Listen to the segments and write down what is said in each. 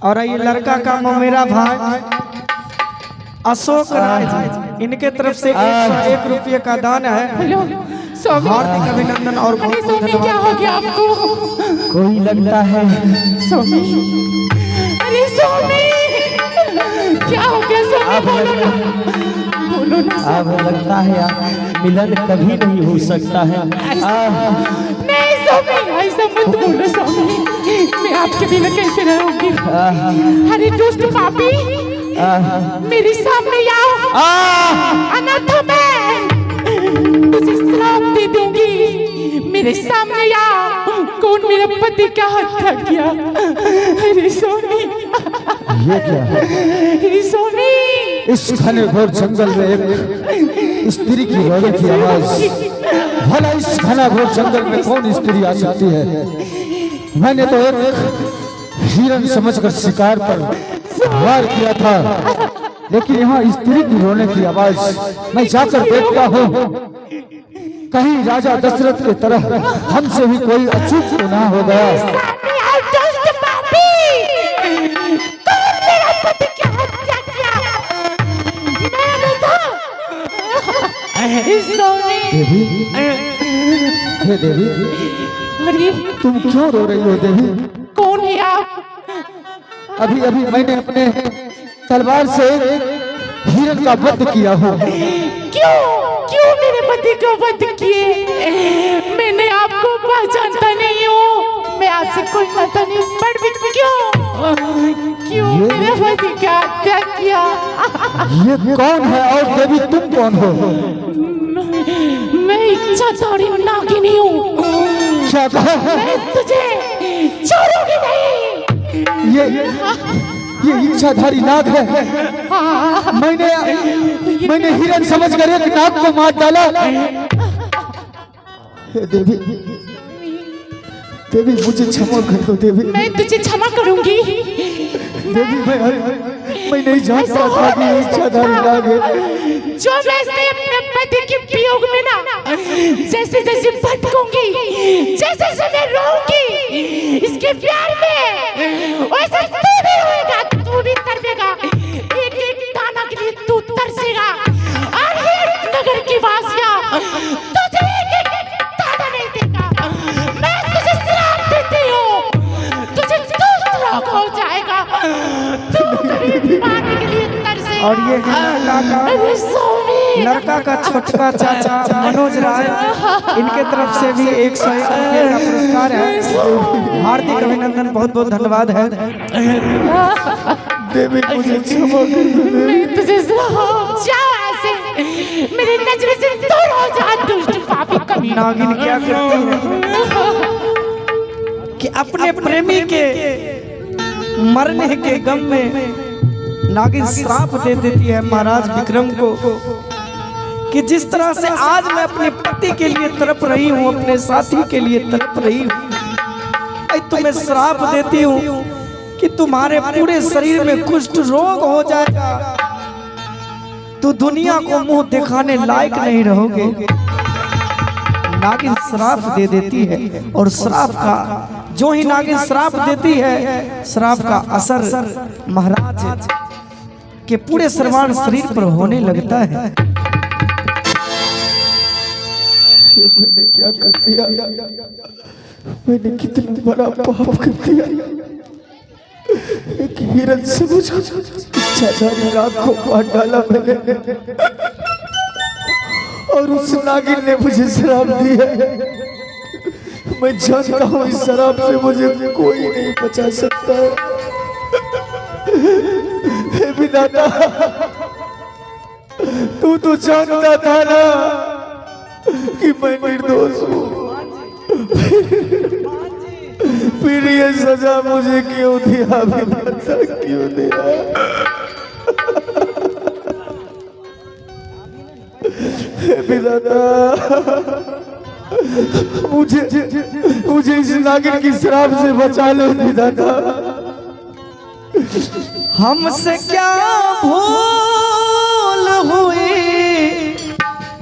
और ये लड़का का मेरा भाई अशोक राय जी, इनके तरफ से 101 रुपये का दान है। हार्दिक अभिनंदन और बहुत बहुत धन्यवाद। क्या हो गया आपको? कोई लगता है स्वामी, अरे स्वामी क्या हो गया स्वामी? बोलो ना, बोलो ना। अब लगता है मिलन कभी नहीं हो सकता है। नहीं स्वामी, ऐसा मत बोलो स्वामी, मैं आपके बिना कैसे रहूंगी? अरे दुष्ट पापी, मेरे सामने आओ, अनाथ मैं तुझे श्राप दे दूंगी। मेरे सामने आओ, कौन मेरे पति का हत्या किया? अरे स्वामी, ये क्या है? अरे स्वामी, इस घने घोर जंगल में एक स्त्री की रोने की आवाज, भला इस घना घोर जंगल में कौन स्त्री आ सकती है? मैंने तो एक हिरन समझकर शिकार पर वार किया था, लेकिन यहाँ स्त्री की रोने की आवाज मैं जाकर देखता हूँ, कहीं राजा दशरथ की तरह हमसे भी कोई अचूक तो ना हो गया। देवी, हे देवी, अरे तुम क्यों रो रही हो देवी? कौन है आप? अभी अभी मैंने अपने तलवार से हिरन का वध किया हो। क्यों क्यों मेरे पति को वध किए? मैंने आपको पहचानता नहीं हूँ, मैं आपसे कोई पता नहीं, पर भी क्यों मेरे पति का हत्या किया? ये कौन है और देवी तुम कौन हो? मैं इच्छाधारी नागिनी हूँ। क्या कहा? मैं तुझे छोड़ूंगी नहीं। ये इच्छाधारी नाग है। मैंने हिरन समझकर एक नाग को मार डाला। हे देवी, देवी मुझे क्षमा कर दो देवी। मैं तुझे क्षमा करूंगी देवी, मैं नहीं जानता था कि इच्छाधारी नाग है। जो मैं अपने पति के वियोग में ना जैसे जैसे भटकूंगी, जैसे जैसे मैं रोऊंगी इसके प्यार में, वैसे तू भी रोएगा, तू भी तड़पेगा, एक एक दाना के लिए तू तरसेगा, और ये नगर की वासियां तुझे एक एक दाना नहीं देगा। मैं तुझे श्राप देती हूँ, तुझे दुष्ट रोग हो जाएगा, तू कभी पाने के लिए तरसेगा। और ये लड़का का छोटका चाचा मनोज राय, इनके तरफ से भी 101 रुपये का पुरस्कार है। हार्दिक अभिनंदन, बहुत बहुत धन्यवाद है। देवी मुझे क्षमा कर दो। मैं तुझे जाओ ऐसे, मेरी नजर से दूर हो जा दुष्ट पापी कभी। नागिन क्या करती है कि अपने प्रेमी के मरने के गम में नागिन श्राप दे देती है महाराज विक्रम को, कि जिस तरह से आज मैं अपने पति के लिए तड़प रही हूँ, अपने साथी के लिए तड़प रही हूँ, तुम्हें श्राप देती हूँ कि तुम्हारे पूरे शरीर में कुष्ठ रोग हो जाएगा, तो दुनिया को मुंह दिखाने लायक नहीं रहोगे। नागिन श्राप दे देती है, और श्राप का जो ही नागिन श्राप देती है, श्राप का असर महाराज के पूरे सर्वांग शरीर पर होने लगता है। मैंने क्या कर दिया? मैंने कितना बड़ा पाप कर दिया। एक हिरन से मुझे इच्छाधारी नाग को मार डाला मैंने, और उस नागिन ने मुझे शराब दी है। मैं जानता हूँ इस शराब से मुझे कोई नहीं बचा सकता। हे विधाता, तू तो जानता था ना कि मैं निर्दोष हूँ, फिर ये सजा मुझे क्यों दिया? विधाता क्यों दिया? विधाता, मुझे इस नागिन की श्राप से बचा लो विधाता। हमसे क्या भूल हुई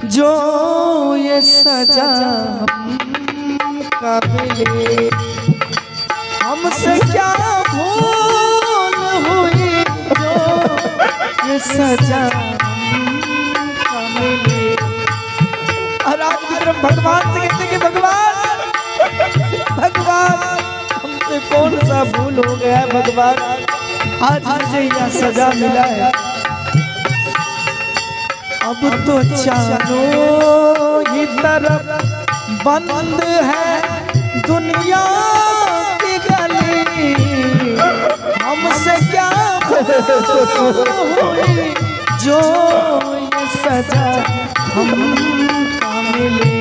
जो ये सजा हमका मिले, हमसे क्या भूल सजा हमको मिले। और आज विक्रम भगवान से कहते कि भगवान भगवान हमसे कौन सा भूल हो गया है भगवान, आज मुझे यह सजा मिला है। अब तो चारों ही तरफ बंद है दुनिया की गली, हमसे क्या हुई जो ये सजा हमको मिले।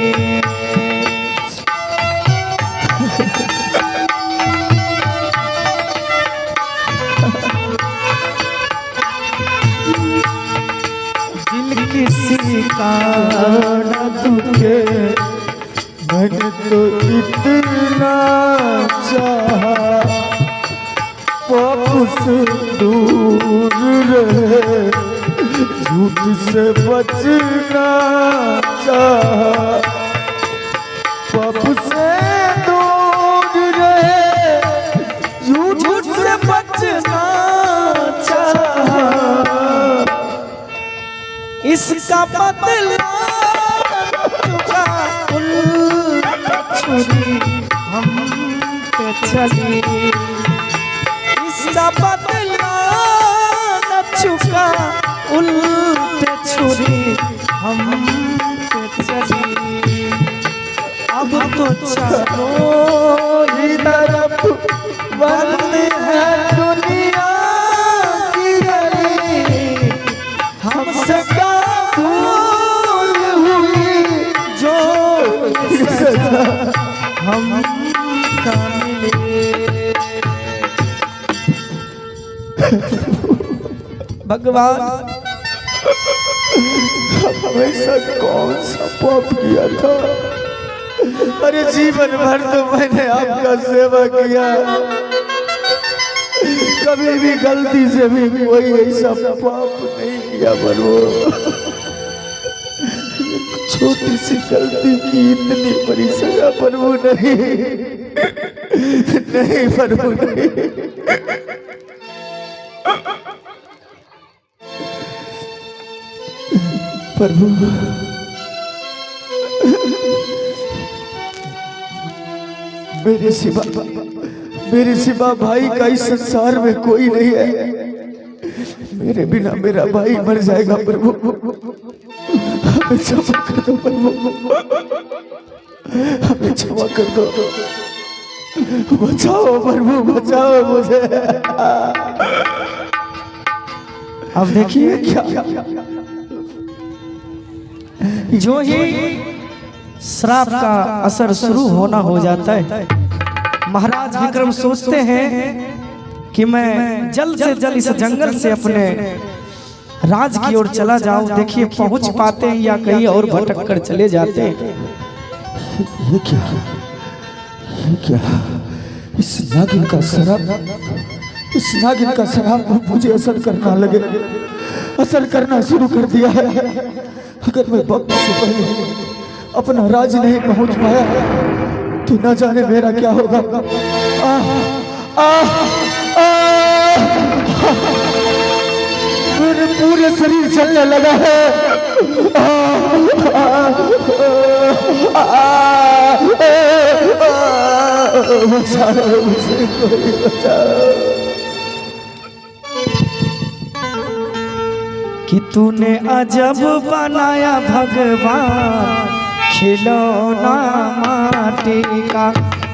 दिल किसी का न दुखे, मैंने तो इतना चाहा, पाप से दूर रहे, झूठ से बचना चाहा, पाप से दूर रहे, झूठ से बचना चाहा। इसका बदला चुका छुरी हम पे चली, इसका बदला न चुका उल्टे छुरी हम पे चली। अब तो चारों ही तरफ बंद है दुनिया की गली, हमसे क्या भूल हुई जो सजा हमको मिले। भगवान हमेशा कौन सा पाप किया था, अरे जीवन भर तो मैंने आपका सेवा किया, कभी भी गलती से भी कोई ऐसा पाप नहीं किया। पर वो छोटी सी गलती की इतनी बड़ी सजा, पर वो नहीं प्रभु नहीं। प्रभु मेरे सिवा भाई का इस संसार में कोई नहीं है, मेरे बिना मेरा भाई मर जाएगा। प्रभु हमें क्षमा कर दो, प्रभु हमें क्षमा कर दो, बचाओ प्रभु बचाओ मुझे। अब देखिए क्या जो ही श्राप का असर शुरू होना हो जाता है, महाराज विक्रम सोचते हैं कि मैं जल्द से जल्द इस जंगल से अपने राज की ओर चला जाऊं। देखिए पहुंच पाते हैं या कहीं और भटक कर चले जाते हैं। ये क्या इस नागिन का शराब मुझे असर करना लगे, असर करना शुरू कर दिया है। अगर मैं वक्त से पहले अपना राज नहीं पहुंच पाया तो न जाने मेरा क्या होगा। मेरे पूरे शरीर चलने लगा है। बचाओ मुझे, कोई बचाओ। कि तूने अजब बनाया भगवान खिलौना माटी का,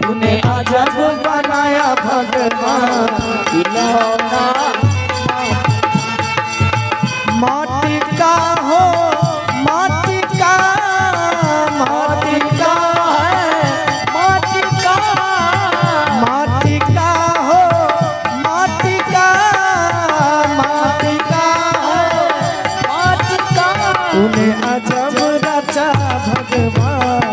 तूने अजब बनाया भगवान खिलौना माटी का हो, माटी का है, माटी का हो, माटी का है, तूने अजब रचा भगवान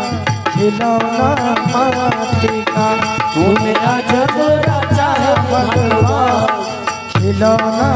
खिलौना माटी का, तूने अजब रचा भगवान खिलौना